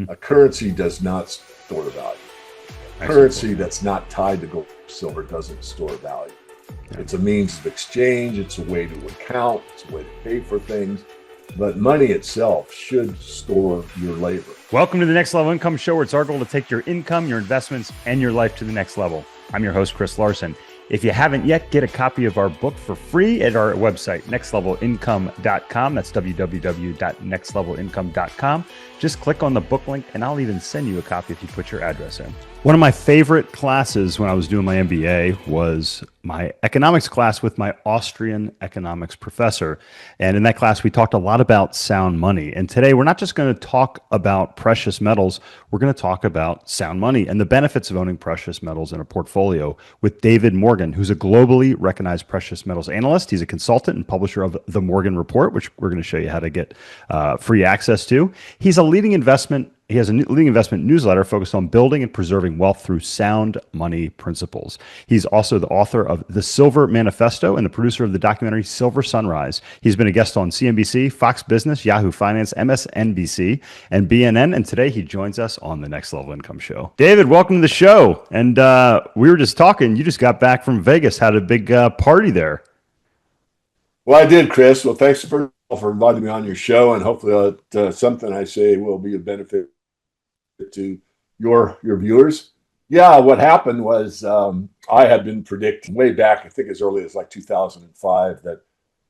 A currency does not store value. Currency that's not tied to gold or silver doesn't store value. It's a means of exchange. It's a way to account. It's a way to pay for things. But money itself should store your labor. Welcome to the Next Level Income Show, where it's our goal to take your income, your investments, and your life to the next level. I'm your host, Chris Larson. If you haven't yet, get a copy of our book for free at our website, nextlevelincome.com. That's www.nextlevelincome.com. Just click on the book link, and I'll even send you a copy if you put your address in. One of my favorite classes when I was doing my MBA was my economics class with my Austrian economics professor. And in that class, we talked a lot about sound money. And today, we're not just going to talk about precious metals. We're going to talk about sound money and the benefits of owning precious metals in a portfolio with David Morgan, who's a globally recognized precious metals analyst. He's a consultant and publisher of the Morgan Report, which we're going to show you how to get free access to. He has a leading investment newsletter focused on building and preserving wealth through sound money principles. He's also the author of The Silver Manifesto and the producer of the documentary Silver Sunrise. He's been a guest on CNBC, Fox Business, Yahoo Finance, MSNBC, and BNN. And today he joins us on the Next Level Income Show. David, welcome to the show. And we were just talking. You just got back from Vegas, had a big party there. Well, I did, Chris. Well, thanks for inviting me on your show. And hopefully something I say will be a benefit to your viewers. Yeah, what happened was I had been predicting way back, I think as early as like 2005, that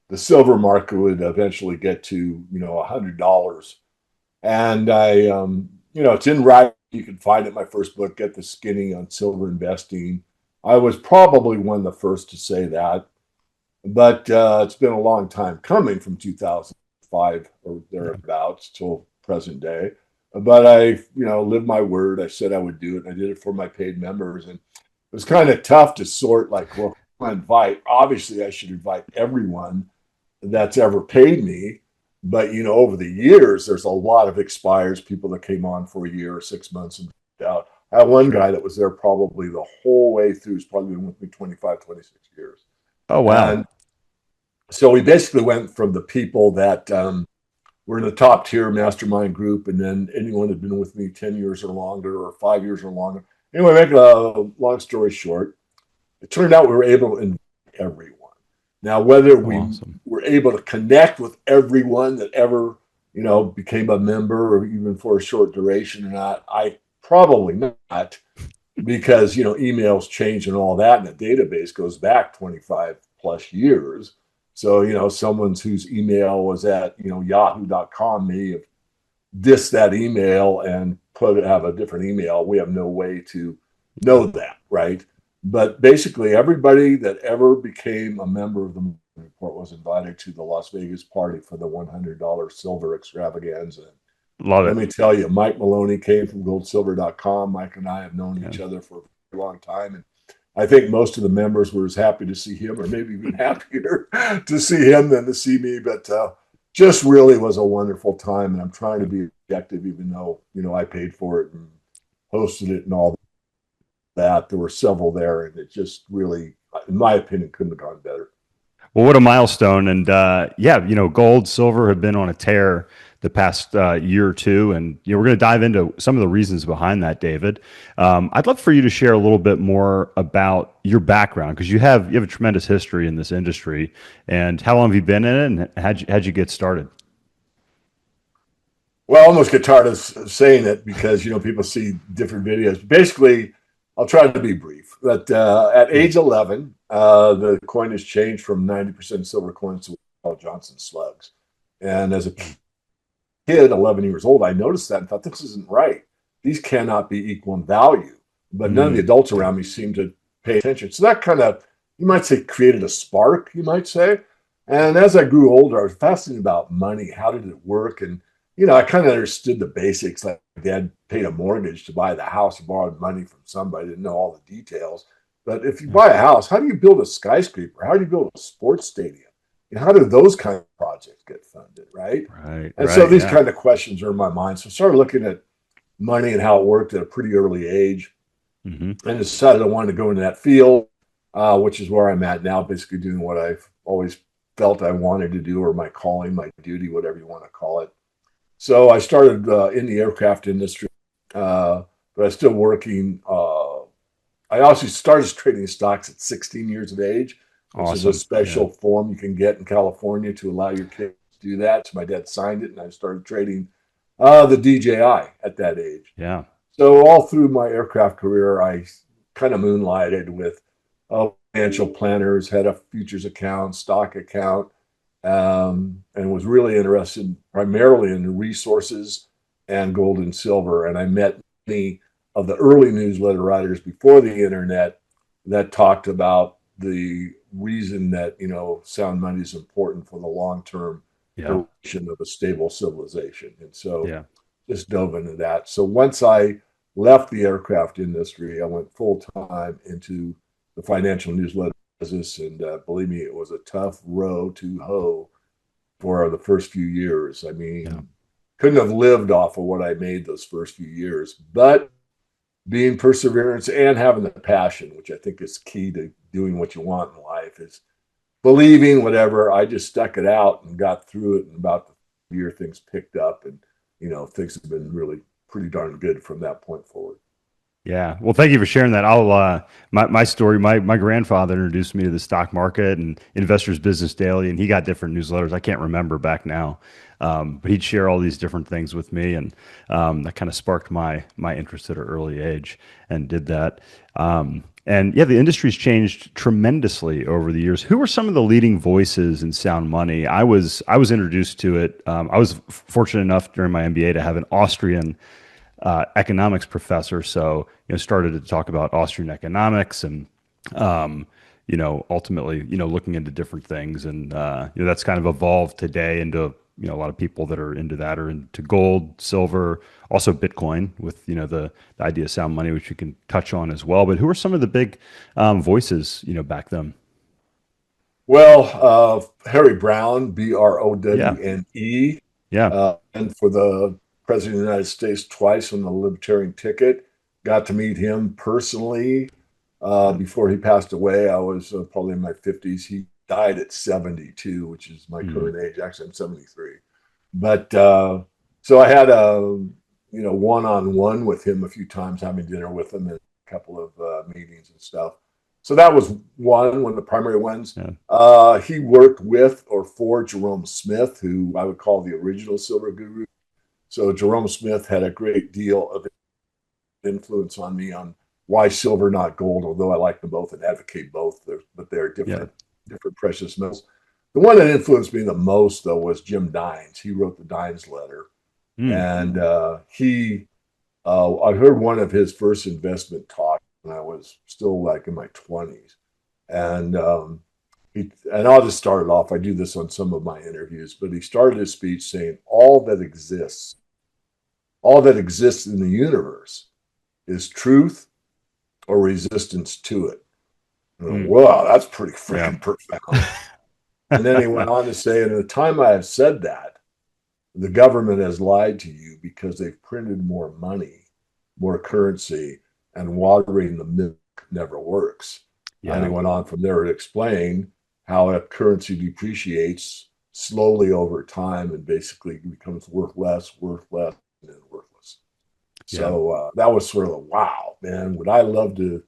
the silver market would eventually get to $100. And I it's in writing. You can find it in my first book, Get the Skinny on Silver Investing. I was probably one of the first to say that, but it's been a long time coming from 2005 or thereabouts till present day. But I, lived my word. I said I would do it. And I did it for my paid members. And it was kind of tough to sort, like, well, I invite. Obviously, I should invite everyone that's ever paid me. But, over the years, there's a lot of expires, people that came on for a year or 6 months and out. I had one guy that was there probably the whole way through. He's probably been with me 25, 26 years. Oh, wow. And so we basically went from the people that we're in the top tier mastermind group, and then anyone had been with me 10 years or longer or 5 years or longer. Anyway, make a long story short, it turned out we were able to invite everyone. Now, whether we were able to connect with everyone that ever, became a member or even for a short duration or not, I probably not, because, emails change and all that, and the database goes back 25 plus years. So, someone whose email was at, yahoo.com may have dissed that email and have a different email. We have no way to know that, right? But basically, everybody that ever became a member of the report was invited to the Las Vegas party for the $100 silver extravaganza. Love it. Let me tell you, Mike Maloney came from goldsilver.com. Mike and I have known each other for a very long time. And I think most of the members were as happy to see him, or maybe even happier to see him than to see me. But just really was a wonderful time. And I'm trying to be objective, even though, I paid for it and hosted it and all that. There were several there, and it just really, in my opinion, couldn't have gone better. Well, what a milestone. And gold, silver have been on a tear the past year or two. And we're going to dive into some of the reasons behind that, David. I'd love for you to share a little bit more about your background, because you have a tremendous history in this industry. And how long have you been in it, and how'd you get started? Well, I almost get tired of saying it because, people see different videos. Basically, I'll try to be brief. But at age 11, the coin has changed from 90% silver coins to Johnson slugs. And as a kid, 11 years old, I noticed that and thought, this isn't right. These cannot be equal in value. But none of the adults around me seemed to pay attention. So that kind of, you might say, created a spark, you might say. And as I grew older, I was fascinated about money. How did it work? And, I kind of understood the basics. Like, Dad paid a mortgage to buy the house, borrowed money from somebody, didn't know all the details. But if you buy a house, how do you build a skyscraper? How do you build a sports stadium? How do those kind of projects get funded, right? So these kind of questions are in my mind. So I started looking at money and how it worked at a pretty early age, and decided I wanted to go into that field, which is where I'm at now, basically doing what I've always felt I wanted to do, or my calling, my duty, whatever you want to call it. So I started in the aircraft industry, but I was still working. I also started trading stocks at 16 years of age, which is a Awesome. Yeah. special form you can get in California to allow your kids to do that. So my dad signed it, and I started trading the DJI at that age. Yeah. So all through my aircraft career, I kind of moonlighted with financial planners, had a futures account, stock account, and was really interested primarily in resources and gold and silver. And I met many of the early newsletter writers before the internet that talked about the reason that sound money is important for the long term Yeah. duration of a stable civilization. And so Yeah. just dove into that. So once I left the aircraft industry, I went full time into the financial newsletter business, and believe me, it was a tough row to hoe for the first few years. I Yeah. mean, couldn't have lived off of what I made those first few years, but being perseverance and having the passion, which I think is key to doing what you want in life, is believing whatever. I just stuck it out and got through it. And about the year, things picked up, and things have been really pretty darn good from that point forward. Yeah. Well, thank you for sharing that. I'll my story. My grandfather introduced me to the stock market and Investors Business Daily, and he got different newsletters. I can't remember back now, but he'd share all these different things with me, and that kind of sparked my interest at an early age, and did that. And yeah, the industry's changed tremendously over the years. Who were some of the leading voices in sound money? I was introduced to it. I was fortunate enough during my MBA to have an Austrian economics professor. So, started to talk about Austrian economics and, ultimately, looking into different things. And, that's kind of evolved today into, a lot of people that are into that are into gold, silver, also Bitcoin with, the idea of sound money, which we can touch on as well. But who are some of the big voices, back then? Well, Harry Brown, Yeah. Browne, Yeah. and for the President of the United States twice on the Libertarian ticket. Got to meet him personally Yeah. before he passed away. I was probably in my 50s. He died at 72, which is my Mm. current age. Actually, I'm 73. But so I had a one-on-one with him a few times, having dinner with him and a couple of meetings and stuff. So that was one of the primary ones. Yeah. He worked with or for Jerome Smith, who I would call the original silver guru. So Jerome Smith had a great deal of influence on me on why silver, not gold, although I like them both and advocate both, but they're Yeah. different precious metals. The one that influenced me the most, though, was Jim Dines. He wrote the Dines letter, Mm. and I heard one of his first investment talks when I was still like in my 20s, and and I'll just start it off. I do this on some of my interviews, but he started his speech saying, all that exists in the universe is truth or resistance to it." Mm. Wow, that's pretty Yeah. freaking profound. And then he went on to say, "And at the time I have said that, the government has lied to you because they've printed more money, more currency, and watering the milk never works." And he Yeah. went on from there to explain how a currency depreciates slowly over time and basically becomes worth less, and then worthless. Yeah. So that was sort of a wow, man. Would I love to,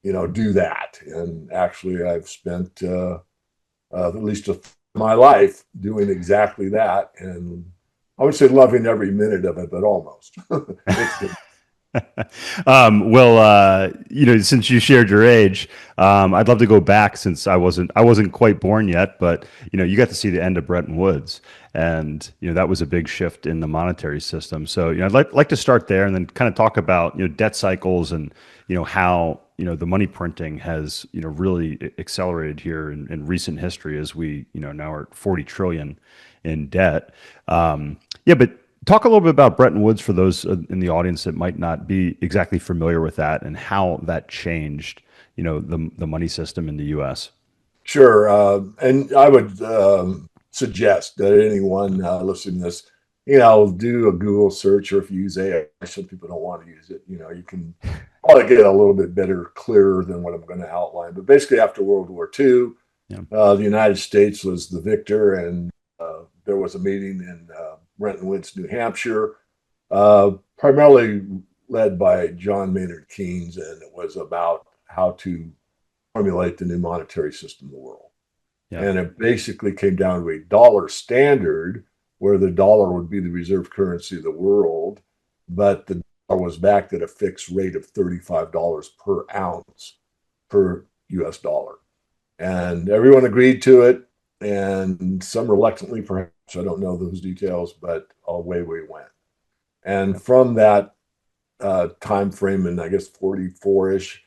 do that? And actually, I've spent at least my life doing exactly that, and I would say loving every minute of it, but almost. It's good. Well, since you shared your age, I'd love to go back since I wasn't quite born yet, but you got to see the end of Bretton Woods, and that was a big shift in the monetary system. So, I'd like to start there and then kind of talk about debt cycles and how the money printing has really accelerated here in recent history as we now are at 40 trillion in debt. Yeah, but talk a little bit about Bretton Woods for those in the audience that might not be exactly familiar with that and how that changed, the money system in the U.S. Sure. And I would suggest that anyone listening to this, do a Google search, or if you use AI, some people don't want to use it. You can probably get a little bit better, clearer than what I'm going to outline. But basically, after World War II, Yeah. the United States was the victor, and there was a meeting in Breckenridge, New Hampshire, primarily led by John Maynard Keynes, and it was about how to formulate the new monetary system of the world. Yeah. And it basically came down to a dollar standard where the dollar would be the reserve currency of the world, but the dollar was backed at a fixed rate of $35 per ounce per US dollar. And everyone agreed to it, and some reluctantly, perhaps. I don't know those details, but away we went. And from that time frame, in I guess 44-ish,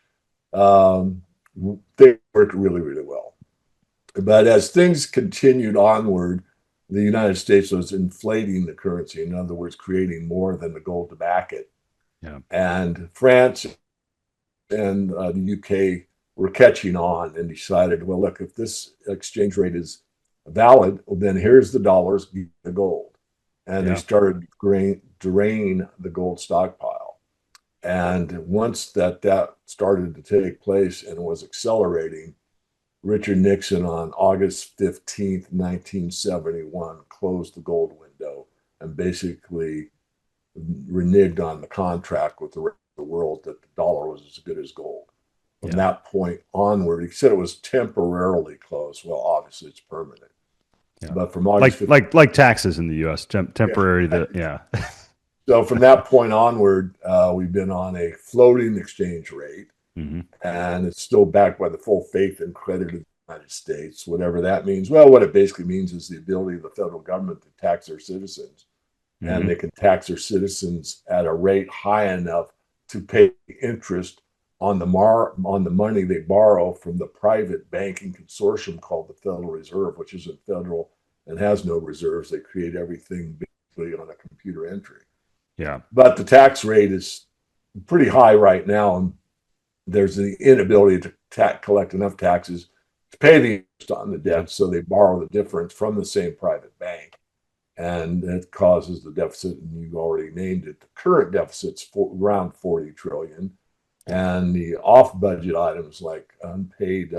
they worked really, really well. But as things continued onward, the United States was inflating the currency. In other words, creating more than the gold to back it. Yeah. And France and the UK were catching on and decided, well, look, if this exchange rate is valid, well, then here's the dollars, the gold. And they started to drain the gold stockpile. And once that started to take place and was accelerating, Richard Nixon on August 15th, 1971, closed the gold window and basically reneged on the contract with the rest of the world that the dollar was as good as gold. From that point onward, he said it was temporarily closed. Well, obviously it's permanent. Yeah. But from August 15th, like taxes in the U.S., temporary. So from that point onward, we've been on a floating exchange rate. Mm-hmm. And it's still backed by the full faith and credit of the United States, whatever that means. Well, what it basically means is the ability of the federal government to tax their citizens. Mm-hmm. And they can tax their citizens at a rate high enough to pay interest on the money they borrow from the private banking consortium called the Federal Reserve, which isn't federal and has no reserves. They create everything basically on a computer entry. Yeah. But the tax rate is pretty high right now, and there's the inability to collect enough taxes to pay the interest on the debt, so they borrow the difference from the same private bank, and it causes the deficit. And you already named it. The current deficit's around 40 trillion, and the off-budget items like unpaid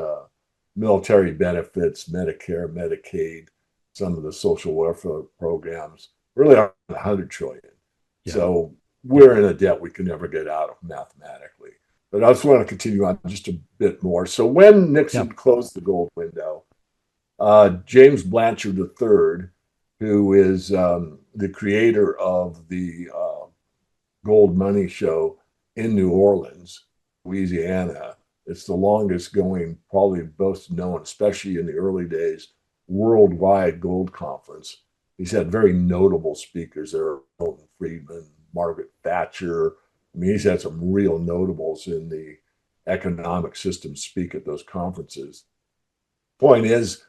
military benefits, Medicare, Medicaid, some of the social welfare programs really are 100 trillion. Yeah. So we're in a debt we can never get out of mathematically. But I just want to continue on just a bit more. So when Nixon closed the gold window, James Blanchard III, who is the creator of the Gold Money Show in New Orleans, Louisiana, it's the longest going, probably most known, especially in the early days, worldwide gold conference. He's had very notable speakers there, Milton Friedman, Margaret Thatcher. I mean, he's had some real notables in the economic system speak at those conferences. Point is,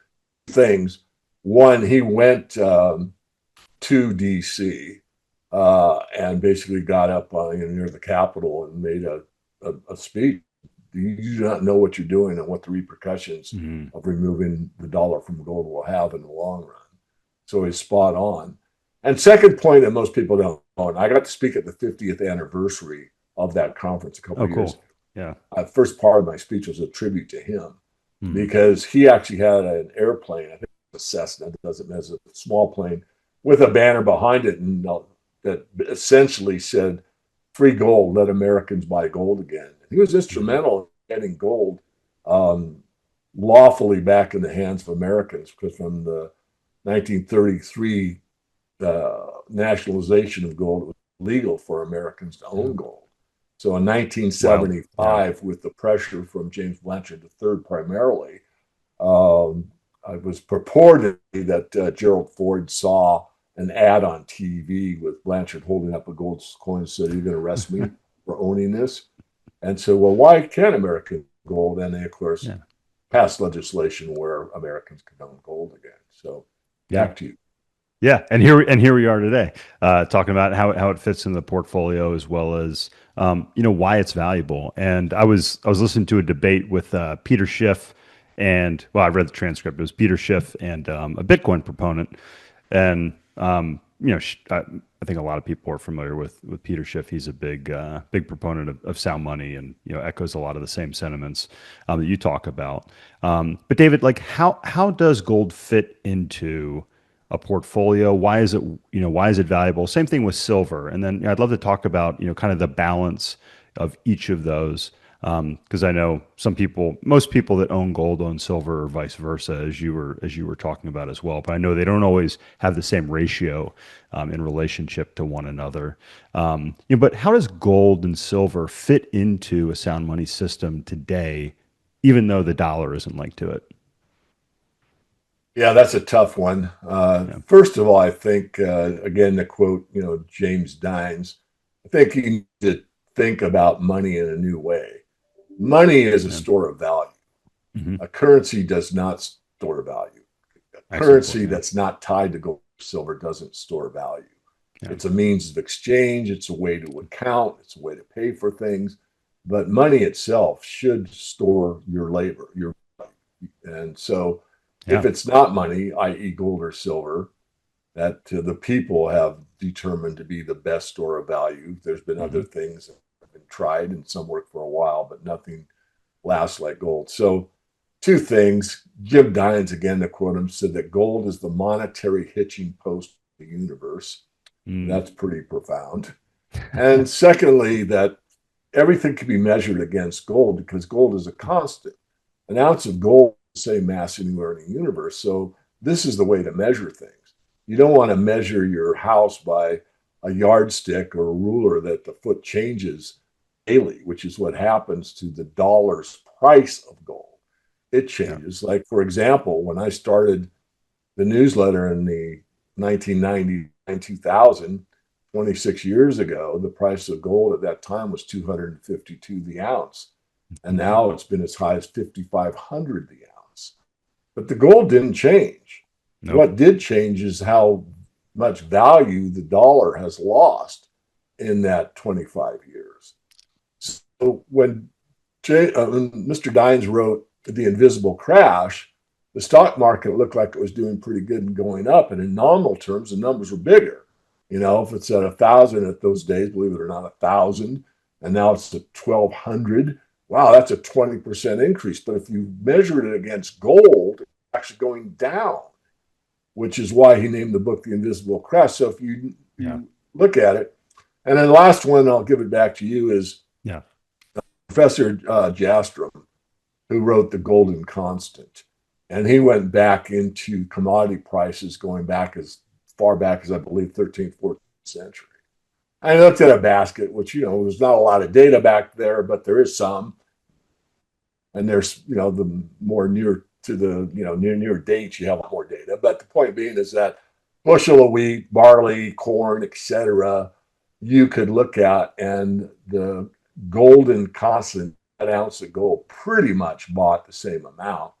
things. One, he went to D.C. And basically got up near the Capitol and made a speech. You do not know what you're doing and what the repercussions of removing the dollar from gold will have in the long run. So he's spot on. And second point that most people don't know, and I got to speak at the 50th anniversary of that conference a couple of years ago. Yeah. First part of my speech was a tribute to him because he actually had an airplane, I think it was a Cessna, it doesn't matter, a small plane with a banner behind it and that essentially said, "Free gold, let Americans buy gold again." And he was instrumental in getting gold lawfully back in the hands of Americans, because from the 1933 nationalization of gold, it was legal for Americans to own gold. So in 1975, with the pressure from James Blanchard III primarily, it was purported that Gerald Ford saw an ad on TV with Blanchard holding up a gold coin and said, "You're going to arrest me for owning this?" And so, well, why can't American gold? And they, of course, passed legislation where Americans can own gold again. So back to you. Yeah, and here we are today, talking about how it fits in the portfolio, as well as why it's valuable. And I was listening to a debate with Peter Schiff, and I read the transcript. It was Peter Schiff and a Bitcoin proponent, and I think a lot of people are familiar with Peter Schiff. He's a big proponent of sound money, and echoes a lot of the same sentiments that you talk about. But David, like how does gold fit into a portfolio? Why is it, why is it valuable? Same thing with silver. And then I'd love to talk about, kind of the balance of each of those. Because I know most people that own gold own silver, or vice versa, as you were talking about as well. But I know they don't always have the same ratio in relationship to one another. But how does gold and silver fit into a sound money system today, even though the dollar isn't linked to it? Yeah, that's a tough one. Yeah. First of all, I think again to quote James Dines, I think you need to think about money in a new way. Money is a Yeah. store of value. Hmm. A currency does not store value. A Excellent point. currency Yeah. that's not tied to gold or silver doesn't store value. Yeah. It's a means of exchange. It's a way to account. It's a way to pay for things. But money itself should store your labor, your and so if Yeah. it's not money, i.e., gold or silver, that the people have determined to be the best store of value. There's been Hmm. other things that have been tried and some work for a while, but nothing lasts like gold. So, two things. Jim Dines, again, to quote him, said that gold is the monetary hitching post of the universe. Mm. That's pretty profound. And secondly, that everything can be measured against gold because gold is a constant. An ounce of gold is the same mass anywhere in the universe. So this is the way to measure things. You don't want to measure your house by a yardstick or a ruler that the foot changes daily, which is what happens to the dollar's price of gold. It Yeah. changes. Like, for example, when I started the newsletter in the 1999, 2000, 26 years ago, the price of gold at that time was 252 the ounce. And Mhm. now it's been as high as 5,500 the ounce. But the gold didn't change. Nope. What did change is how much value the dollar has lost in that 25 years. So when Mr. Dines wrote The Invisible Crash, the stock market looked like it was doing pretty good and going up. And in nominal terms, the numbers were bigger. If it's at 1,000 at those days, believe it or not, 1,000, and now it's at 1,200. Wow, that's a 20% increase. But if you measured it against gold, it's actually going down, which is why he named the book The Invisible Crash. So if you, Yeah. you look at it, and then the last one, I'll give it back to you, is Yeah. Professor Jastrom, who wrote The Golden Constant. And he went back into commodity prices going back as far back as I believe 13th, 14th century. I looked at a basket, which, there's not a lot of data back there, but there is some. And there's, the more near to the, near dates, you have more data. But the point being is that bushel of wheat, barley, corn, etc., you could look at, and the golden constant, an ounce of gold, pretty much bought the same amount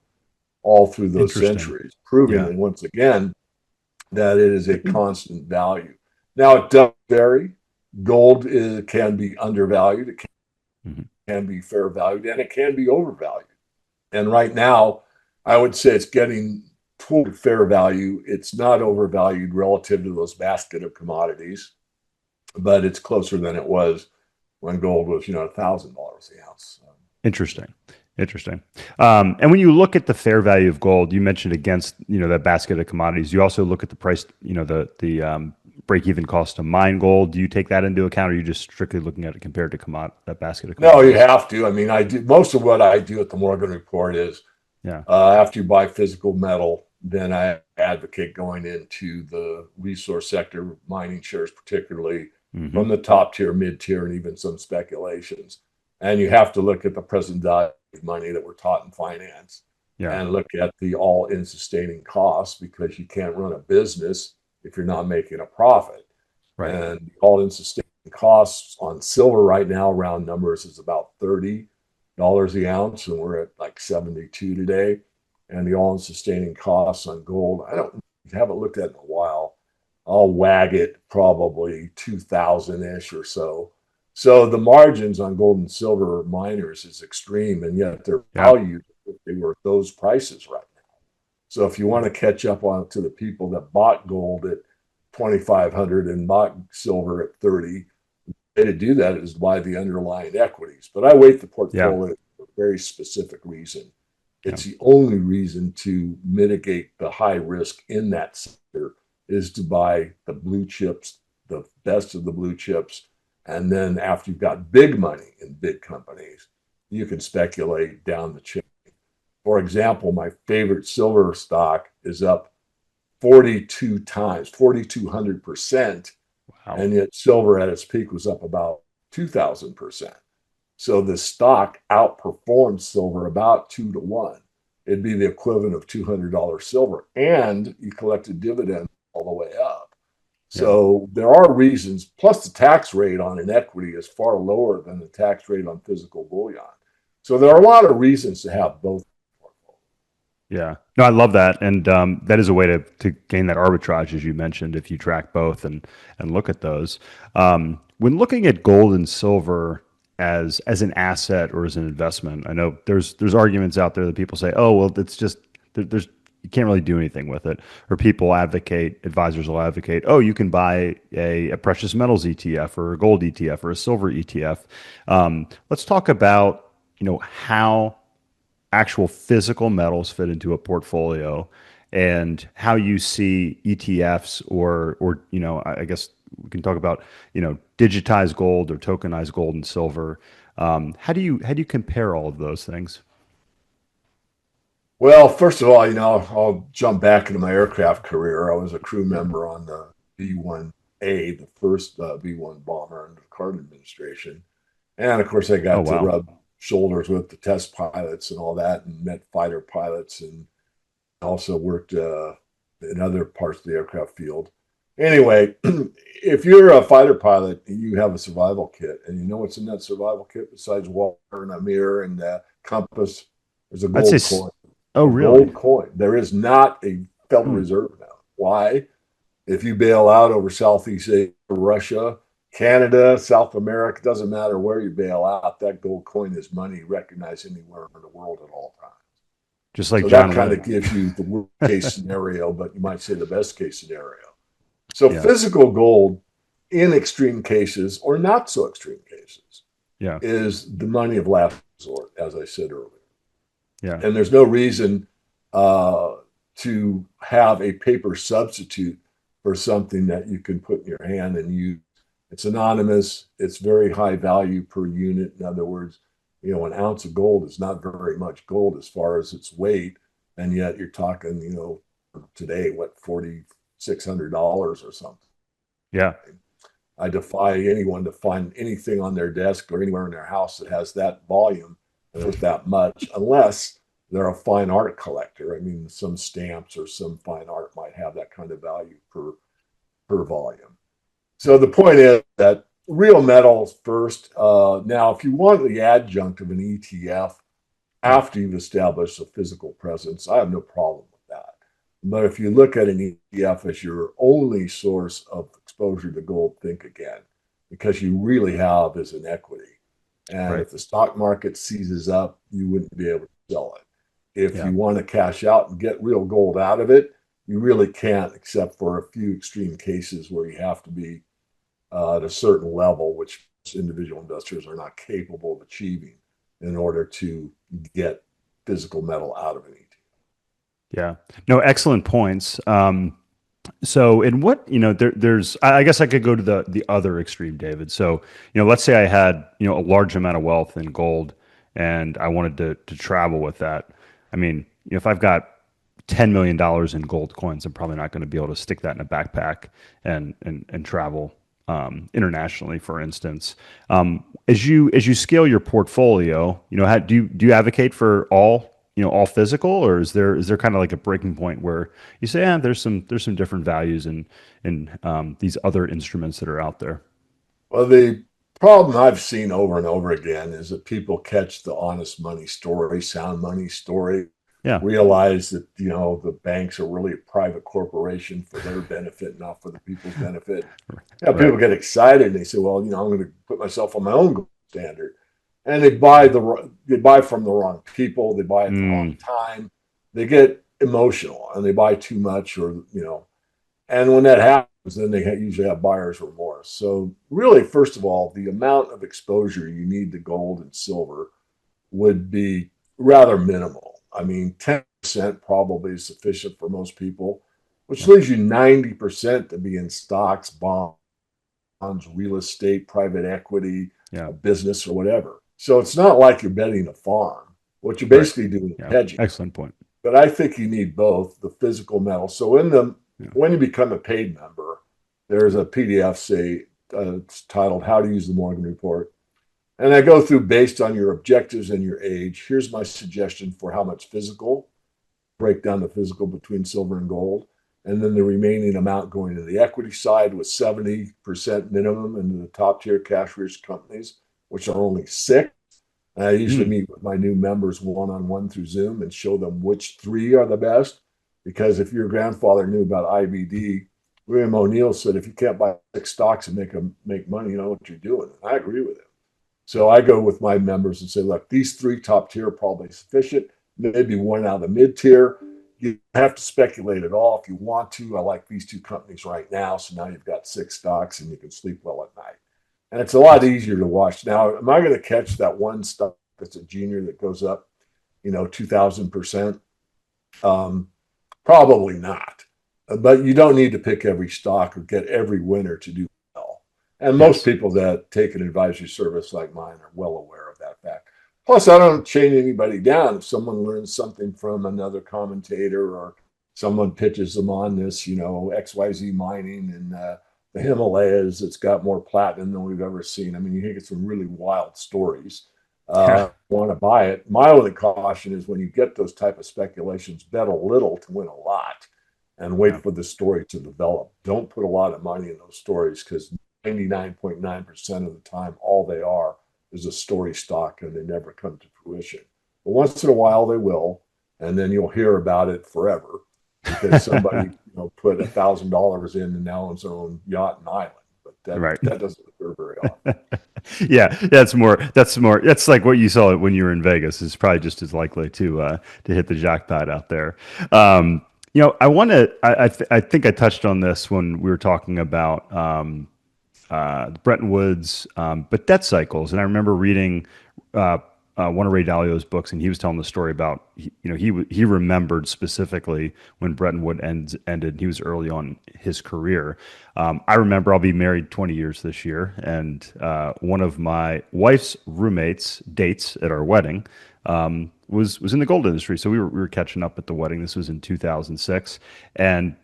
all through those Interesting. centuries, proving Yeah. that once again that it is a constant value. Now it does vary. Can be undervalued, it Mhm. can be fair valued, and it can be overvalued. And right now, I would say it's getting toward fair value. It's not overvalued relative to those basket of commodities, but it's closer than it was when gold was, $1,000 the ounce. Interesting. Interesting. And when you look at the fair value of gold, you mentioned against, that basket of commodities, you also look at the price, the break-even cost to mine gold. Do you take that into account, or are you just strictly looking at it compared to that basket of No, you commodities? have to. I mean, I do most of what I do at the Morgan Report is Yeah. after you buy physical metal, then I advocate going into the resource sector, mining shares, particularly Hmm. from the top tier, mid tier, and even some speculations. And you have to look at the present value of money that we're taught in finance Yeah. and look at the all in sustaining costs because you can't run a business if you're not making a profit. Right. And all in sustaining costs on silver right now, round numbers, is about $30 the ounce, and we're at like 72 today. And the all in sustaining costs on gold, haven't looked at in a while. I'll wag it probably 2000 ish or so. So the margins on gold and silver miners is extreme, and yet they're Yeah. valued if they were at those prices right now. So if you want to catch up on to the people that bought gold at 2,500 and bought silver at 30, the way to do that is buy the underlying equities. But I weight the Yeah. portfolio for a very specific reason. Yeah. It's the only reason to mitigate the high risk in that sector is to buy the blue chips, the best of the blue chips. And then after you've got big money in big companies, you can speculate down the chain. For example, my favorite silver stock is up 42 times, 4,200%. Wow. And yet silver at its peak was up about 2,000%. So the stock outperformed silver about 2 to 1. It'd be the equivalent of $200 silver. And you collected dividends all the way up. Yeah. So there are reasons, plus the tax rate on an equity is far lower than the tax rate on physical bullion. So there are a lot of reasons to have both. Yeah. No, I love that. And that is a way to gain that arbitrage, as you mentioned, if you track both and look at those. When looking at gold and silver as an asset or as an investment, I know there's arguments out there that people say, oh, well, it's just there's you can't really do anything with it. Or people advocate, advisors will advocate, oh, you can buy a precious metals ETF or a gold ETF or a silver ETF. Let's talk about, how actual physical metals fit into a portfolio and how you see ETFs or I guess we can talk about digitized gold or tokenized gold and silver. How do you compare all of those things? Well, first of all, I'll jump back into my aircraft career. I was a crew member on the B-1A, the first B-1 bomber under the Carter administration. And of course, I Oh got to wow. rub shoulders with the test pilots and all that and met fighter pilots and also worked in other parts of the aircraft field. Anyway, if you're a fighter pilot and you have a survival kit and you know what's in that survival kit besides water and a mirror and a compass, there's a I'd say gold coin. oh A really? gold coin. There is not a Federal Hmm. Reserve now. Why? If you bail out over Southeast Asia, Russia, Canada, South America, doesn't matter where you bail out, that gold coin is money recognized anywhere in the world at all times. Just like So that John kind Wayne. of gives you the worst case scenario, but you might say the best case scenario. So Yeah. physical gold in extreme cases or not so extreme cases Yeah. is the money of last resort, as I said earlier. Yeah. And there's no reason uh, to have a paper substitute for something that you can put in your hand and use. It's anonymous. It's very high value per unit. In other words, an ounce of gold is not very much gold as far as its weight, and yet you're talking, today what $4,600 or something. Yeah. I defy anyone to find anything on their desk or anywhere in their house that has that volume and worth that much, unless they're a fine art collector. I mean, some stamps or some fine art might have that kind of value per volume. So the point is that real metals first. Now, if you want the adjunct of an ETF Hmm. after you've established a physical presence, I have no problem with that. But if you look at an ETF as your only source of exposure to gold, think again, because you really have as an equity. And Right. if the stock market seizes up, you wouldn't be able to sell it. If Yeah. you want to cash out and get real gold out of it, you really can't, except for a few extreme cases where you have to be at a certain level, which individual investors are not capable of achieving in order to get physical metal out of an ETF. Yeah. No, excellent points. So in what, there's, I guess I could go to the other extreme, David. So, let's say I had, a large amount of wealth in gold and I wanted to travel with that. I mean, if I've got $10 million in gold coins, I'm probably not going to be able to stick that in a backpack and travel internationally, for instance. As you scale your portfolio, do you advocate for all physical, or is there kind of like a breaking point where you say, there's some different values in these other instruments that are out there? Well, the problem I've seen over and over again is that people catch the honest money story, sound money story, Yeah. realize that, the banks are really a private corporation for their benefit, not for the people's benefit. Yeah, Right. people get excited and they say, well, I'm going to put myself on my own gold standard. And they buy from the wrong people, they buy at the wrong Mm, time, they get emotional and they buy too much and when that happens, then they usually have buyer's remorse. So, really, first of all, the amount of exposure you need to gold and silver would be rather minimal. I mean, 10% probably is sufficient for most people. which leaves you 90% to be in stocks, bonds, real estate, private equity, Yeah. a business, or whatever. So it's not like you're betting a farm. What you're Right. basically doing is Yeah. hedging. Excellent point. But I think you need both the physical metal. So Yeah. when you become a paid member, there's a PDF it's titled "How to Use the Morgan Report," and I go through based on your objectives and your age. Here's my suggestion for how much physical. Break down the physical between silver and gold, and then the remaining amount going to the equity side with 70% minimum into the top tier cash rich companies, which are only six. And I usually Mm. meet with my new members one on one through Zoom and show them which three are the best. Because if your grandfather knew about IBD, William O'Neill said, if you can't buy six stocks and make money, you know what you're doing. And I agree with him. So I go with my members and say, look, these three top tier are probably sufficient. Maybe one out of the mid tier. You have to speculate at all if you want to. I like these two companies right now. So now you've got six stocks and you can sleep well at night. And it's a lot easier to watch. Now, am I going to catch that one stock that's a junior that goes up, 2,000%? Probably not. But you don't need to pick every stock or get every winner to do well. And most Yes. people that take an advisory service like mine are well aware of that fact. Plus, I don't chain anybody down. If someone learns something from another commentator or someone pitches them on this, XYZ mining in the Himalayas, it's got more platinum than we've ever seen. I mean, you get some really wild stories. Yeah. Want to buy it. My only caution is when you get those type of speculations, bet a little to win a lot and wait Yeah. for the story to develop. Don't put a lot of money in those stories because 99.9% of the time, all they are is a story stock and they never come to fruition. But once in a while, they will. And then you'll hear about it forever because somebody put $1,000 in and now owns their own yacht and island. But Right. that doesn't occur very often. Yeah, that's like what you saw when you were in Vegas. Is probably just as likely to hit the jackpot out there. I want to. I think I touched on this when we were talking about Bretton Woods, but debt cycles. And I remember reading one of Ray Dalio's books, and he was telling the story about he remembered specifically when Bretton Woods ended. He was early on in his career. I remember I'll be married 20 years this year, and one of my wife's roommates' dates at our wedding was in the gold industry. So we were catching up at the wedding. This was in 2006, and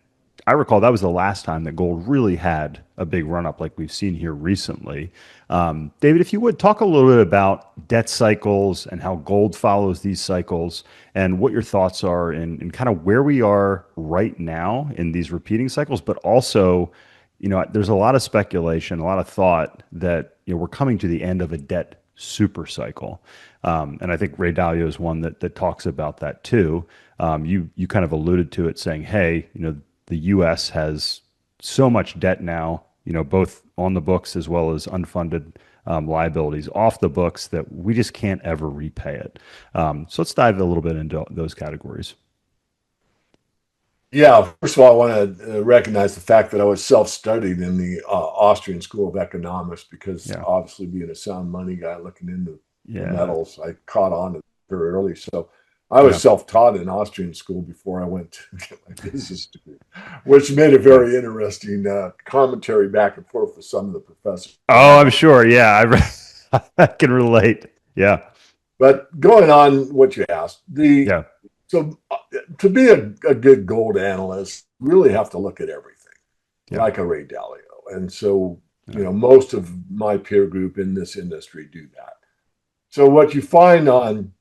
I recall that was the last time that gold really had a big run up like we've seen here recently. David, if you would talk a little bit about debt cycles and how gold follows these cycles and what your thoughts are in kind of where we are right now in these repeating cycles, but also, there's a lot of speculation, a lot of thought that, we're coming to the end of a debt super cycle. And I think Ray Dalio is one that talks about that too. You kind of alluded to it saying, hey, the U.S. has so much debt now, both on the books as well as unfunded liabilities off the books that we just can't ever repay it. So let's dive a little bit into those categories. Yeah, first of all, I want to recognize the fact that I was self-studied in the Austrian School of Economics because Yeah. obviously being a sound money guy looking into the Yeah. metals, I caught on to it very early. So I was Yeah. self-taught in Austrian school before I went to get my business degree, which made a Yeah. very interesting commentary back and forth with some of the professors. Oh, I'm sure. Yeah. I can relate. Yeah. But going on what you asked, Yeah. so to be a good gold analyst, you really have to look at everything, Yeah. like a Ray Dalio. And so, Yeah. most of my peer group in this industry do that. So what you find on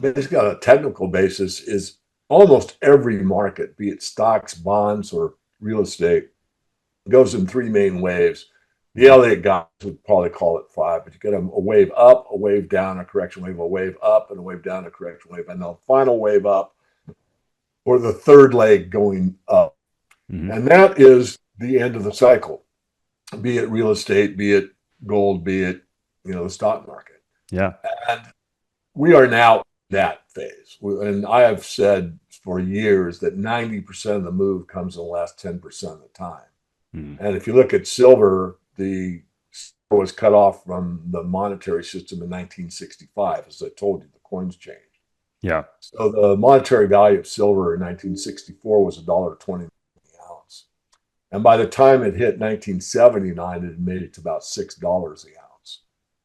basically on a technical basis is almost every market, be it stocks, bonds, or real estate, goes in three main waves. The Elliott guys would probably call it five, but you get a wave up, a wave down, a correction wave, a wave up, and a wave down, a correction wave, and the final wave up, or the third leg going up. Mm-hmm. And that is the end of the cycle, be it real estate, be it gold, be it, the stock market. Yeah. And we are now in that phase. And I have said for years that 90% of the move comes in the last 10% of the time. Mm-hmm. And if you look at silver, the silver was cut off from the monetary system in 1965. As I told you, the coins changed. Yeah. So the monetary value of silver in 1964 was $1.20 an And by the time it hit 1979, it had made it to about $6 the ounce.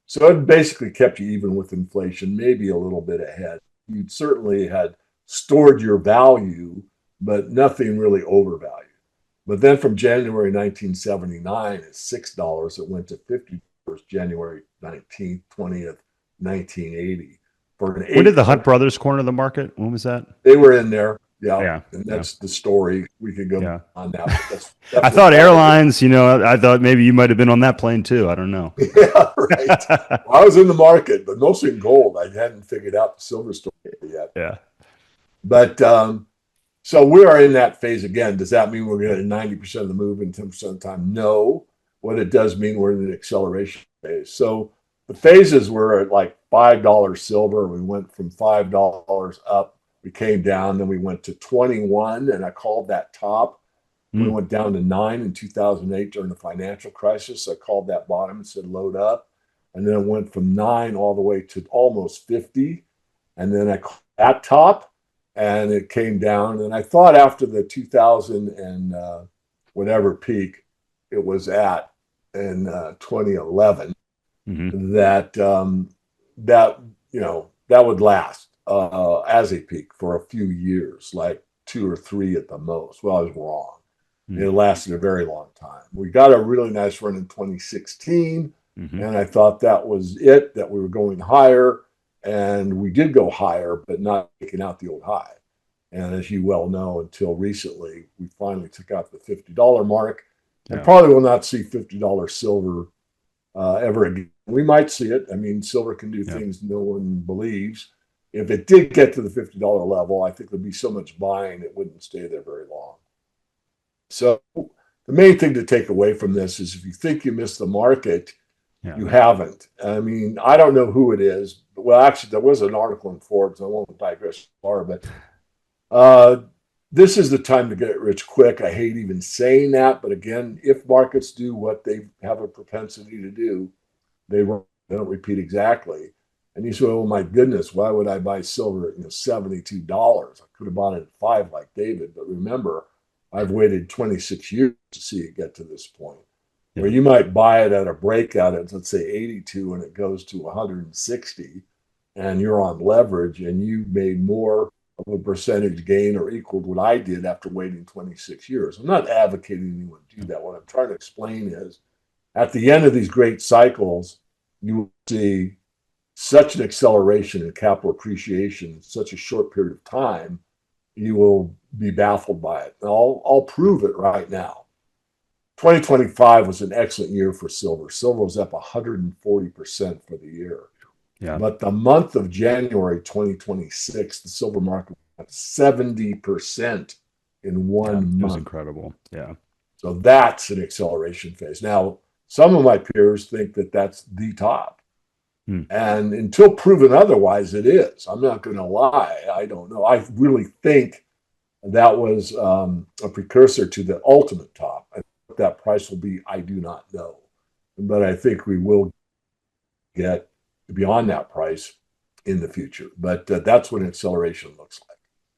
So it basically kept you even with inflation, maybe a little bit ahead. You certainly had stored your value, but nothing really overvalued. But then from January 1979 at $6, it went to $50 January 19th, 20th, 1980. For an When did the Hunt brothers corner the market? When was that? They were in there. Yeah. Yeah. And that's the story. We could go on that. But I thought airlines, I thought maybe you might have been on that plane too. I don't know. Yeah, right. Well, I was in the market, but mostly in gold. I hadn't figured out the silver story yet. Yeah. But so we are in that phase again. Does that mean we're going to 90% of the move in 10% of the time? No. What it does mean, we're in an acceleration phase. So the phases were at like $5 silver. We went from $5 up. We came down, then we went to 21, and I called that top. We went down to 9 in 2008 during the financial crisis. I called that bottom and said, load up. And then it went from 9 all the way to almost 50. And then I called that top, and it came down. And I thought after the 2000 and whatever peak it was at in 2011, that that would last as a peak for a few years, like 2 or 3 at the most. Well, I was wrong. It lasted a very long time. We got a really nice run in 2016, and I thought that was it, that we were going higher, and we did go higher, but not taking out the old high. And as you well know, until recently, we finally took out the $50 mark, and probably will not see $50 silver ever again. We might see it. I mean, silver can do things no one believes. If it did get to the $50 level, I think there'd be so much buying it wouldn't stay there very long. So the main thing to take away from this is if you think you missed the market, you haven't. I mean, I don't know who it is. Well, actually, there was an article in Forbes. I won't digress far, but this is the time to get rich quick. I hate even saying that, but again, if markets do what they have a propensity to do, they don't repeat exactly. And you say, oh my goodness, why would I buy silver at $72? I could have bought it at $5 like David. But remember, I've waited 26 years to see it get to this point. Where you might buy it at a breakout at, let's say, 82, and it goes to 160, and you're on leverage, and you made more of a percentage gain or equaled what I did after waiting 26 years. I'm not advocating anyone do that. What I'm trying to explain is at the end of these great cycles, you will see such an acceleration in capital appreciation in such a short period of time, you will be baffled by it. And I'll prove it right now. 2025 was an excellent year for silver. Silver was up 140% for the year. Yeah. But the month of January 2026, the silver market went up 70% in one month. It was incredible. Yeah. So that's an acceleration phase. Now, some of my peers think that that's the top. And until proven otherwise, it is. I'm not going to lie. I don't know. I really think that was a precursor to the ultimate top. What that price will be, I do not know. But I think we will get beyond that price in the future. But that's what acceleration looks like.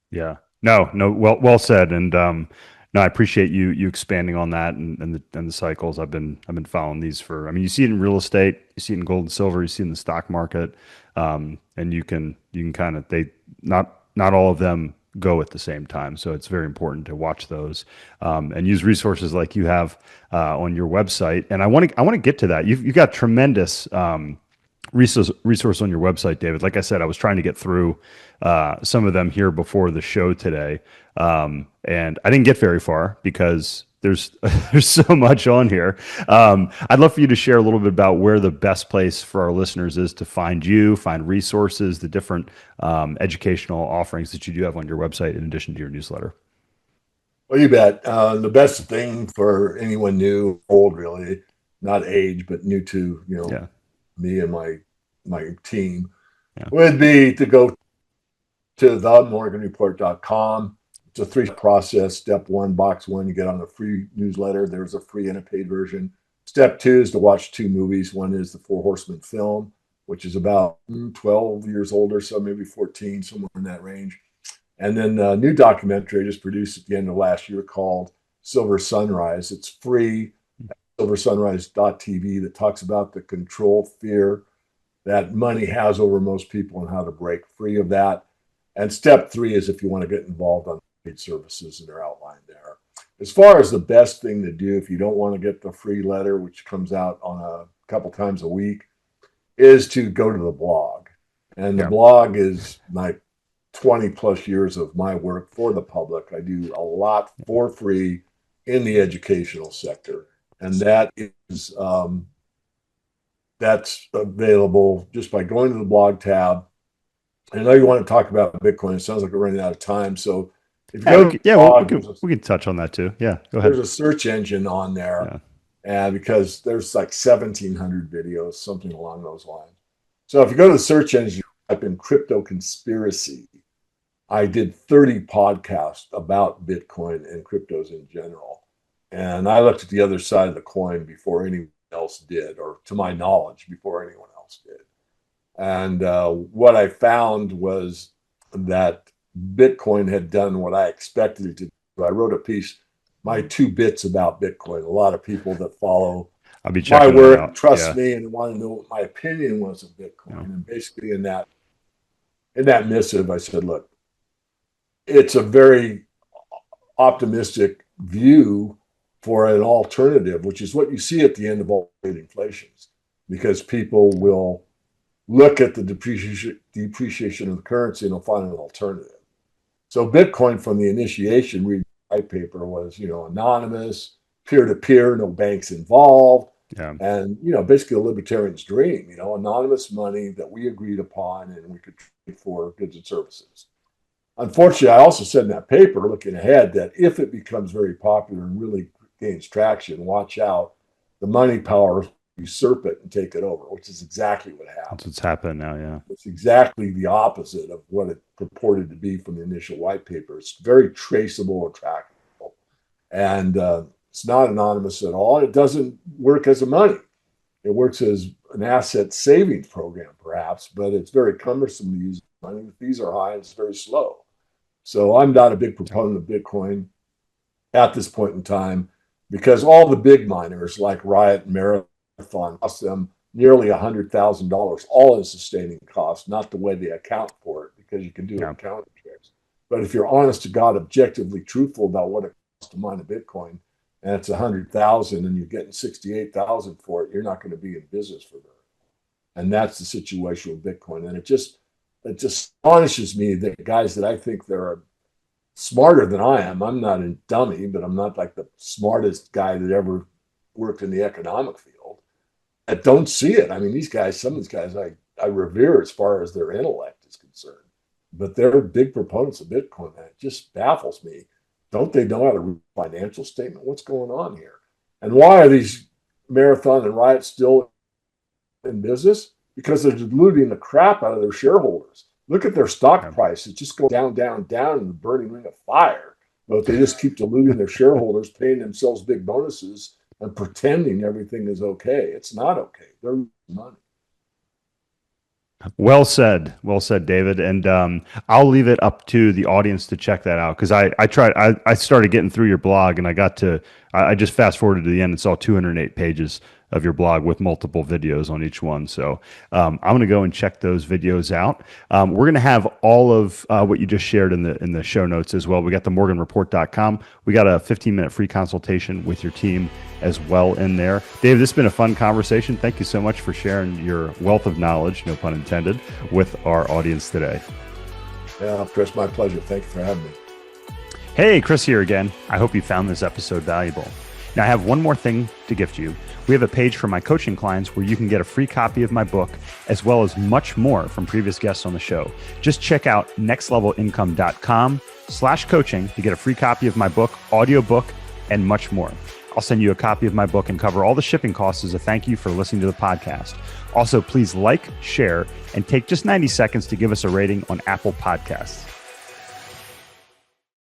Yeah. No. Well said. And no, I appreciate you expanding on that and the cycles. I've been following these for. I mean, you see it in real estate, you see it in gold and silver, you see it in the stock market, and you can kind of not all of them go at the same time. So it's very important to watch those and use resources like you have on your website. And I want to get to that. You've got tremendous resource on your website, David. Like I said, I was trying to get through some of them here before the show today, and I didn't get very far because there's so much on here. I'd love for you to share a little bit about where the best place for our listeners is to find you, find resources, the different educational offerings that you do have on your website in addition to your newsletter. Well, you bet. The best thing for anyone new, old really, not age, but new to me and my team, would be to go to themorganreport.com. It's a 3 process. Step 1, box 1, you get on a free newsletter. There's a free and a paid version. Step 2 is to watch 2 movies. One is the Four Horsemen film, which is about 12 years old or so, maybe 14, somewhere in that range. And then a new documentary I just produced at the end of last year called Silver Sunrise. It's free, silversunrise.tv, that talks about the control fear that money has over most people and how to break free of that. And step 3 is if you want to get involved on paid services, and they're outlined there. As far as the best thing to do if you don't want to get the free letter, which comes out on a couple times a week, is to go to the blog. And the blog is like 20 plus years of my work for the public. I do a lot for free in the educational sector. And that is, that's available just by going to the blog tab. I know you want to talk about Bitcoin. It sounds like we're running out of time. So if you go to the blog, we can touch on that too. Yeah, go ahead. There's a search engine on there, and because there's like 1,700 videos, something along those lines. So if you go to the search engine, type in crypto conspiracy. I did 30 podcasts about Bitcoin and cryptos in general. And I looked at the other side of the coin before anyone else did, or to my knowledge, before anyone else did. And what I found was that Bitcoin had done what I expected it to do. I wrote a piece, my 2 bits about Bitcoin. A lot of people that follow my work trust me and want to know what my opinion was of Bitcoin. And basically in that missive, I said, look, it's a very optimistic view for an alternative, which is what you see at the end of all trade inflations, because people will look at the depreciation of the currency and they'll find an alternative. So Bitcoin, from the initiation, read the white paper, was, anonymous, peer-to-peer, no banks involved. And, basically a libertarian's dream, anonymous money that we agreed upon and we could trade for goods and services. Unfortunately, I also said in that paper, looking ahead, that if it becomes very popular and really gains traction, watch out, the money power usurp it and take it over, which is exactly what happened. That's what's happened now, yeah. It's exactly the opposite of what it purported to be from the initial white paper. It's very traceable or trackable. And it's not anonymous at all. It doesn't work as a money. It works as an asset savings program, perhaps, but it's very cumbersome to use money. The fees are high and it's very slow. So I'm not a big proponent of Bitcoin at this point in time, because all the big miners like Riot and Marathon cost them nearly $100,000, all in sustaining costs, not the way they account for it, because you can do accounting tricks. But if you're honest to God, objectively truthful about what it costs to mine a Bitcoin, and it's 100,000 and you're getting 68,000 for it, you're not going to be in business for that. And that's the situation with Bitcoin. And it just astonishes me that guys that I think they're smarter than I am. I'm not a dummy, but I'm not like the smartest guy that ever worked in the economic field. I don't see it. I mean, these guys, some of these guys I revere as far as their intellect is concerned, but they're big proponents of Bitcoin. And it just baffles me. Don't they know how to read a financial statement? What's going on here? And why are these Marathon and Riot still in business? Because they're diluting the crap out of their shareholders. Look at their stock price. It just goes down, down, down in the burning ring of fire. But they just keep diluting their shareholders, paying themselves big bonuses and pretending everything is okay. It's not okay. They're losing money. Well said, David. And I'll leave it up to the audience to check that out, because I started getting through your blog and I just fast forwarded to the end and saw 208 pages of your blog with multiple videos on each one. So I'm going to go and check those videos out. We're going to have all of what you just shared in the show notes as well. We got the morganreport.com. We got a 15-minute free consultation with your team as well in there. Dave, this has been a fun conversation. Thank you so much for sharing your wealth of knowledge, no pun intended, with our audience today. Yeah, Chris, my pleasure. Thank you for having me. Hey, Chris here again. I hope you found this episode valuable. Now, I have one more thing to gift you. We have a page for my coaching clients where you can get a free copy of my book, as well as much more from previous guests on the show. Just check out nextlevelincome.com/coaching to get a free copy of my book, audiobook, and much more. I'll send you a copy of my book and cover all the shipping costs as a thank you for listening to the podcast. Also, please like, share, and take just 90 seconds to give us a rating on Apple Podcasts.